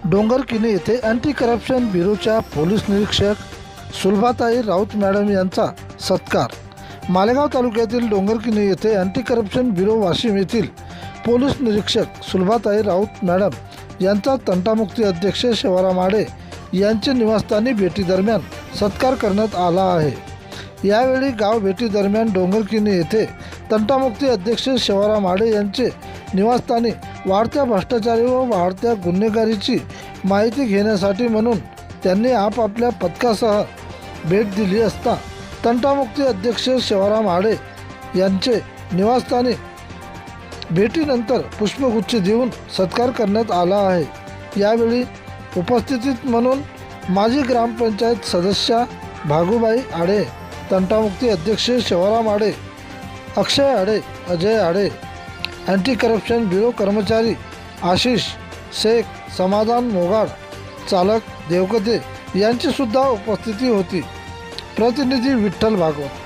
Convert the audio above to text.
डोंगरकिनी येथे anti corruption ब्युरोच्या police निरीक्षक सुलभाताई Raut madam यांचा सत्कार। मालेगाव तालुक्यातील डोंगरकिनी येथे अँटी करप्शन ब्युरो वाशिम येथील पोलीस निरीक्षक सुलभाताई राऊत मॅडम यांचा तंटामुक्ती अध्यक्ष शिवराम आडे यांचे निवासस्थानी भेटीदरम्यान सत्कार करण्यात आला आहे। यावेळी गाव भेटी दरम्यान डोंगरकिनी येथे तंटामुक्ती अध्यक्ष शिवराम आडे यांचे निवासस्थानी वाढत्या भ्रष्टाचारी व वाढत्या गुन्हेगारीची माहिती घेण्यासाठी म्हणून त्यांनी आपापल्या पथकासह भेट दिली असता तंटामुक्ती अध्यक्ष शिवराम आडे यांचे निवासस्थानी भेटीनंतर पुष्पगुच्छ देऊन सत्कार करण्यात आला आहे। यावेळी उपस्थित म्हणून माजी ग्रामपंचायत सदस्या भागुबाई आडे, तंटामुक्ती अध्यक्ष शिवराम आडे, अक्षय आडे, अजय आडे, अँटी करप्शन ब्युरो कर्मचारी आशिष शेख, समाधान मोगाड, चालक देवकते यांची सुद्धा उपस्थिती होती। प्रतिनिधी विठ्ठल भागवत।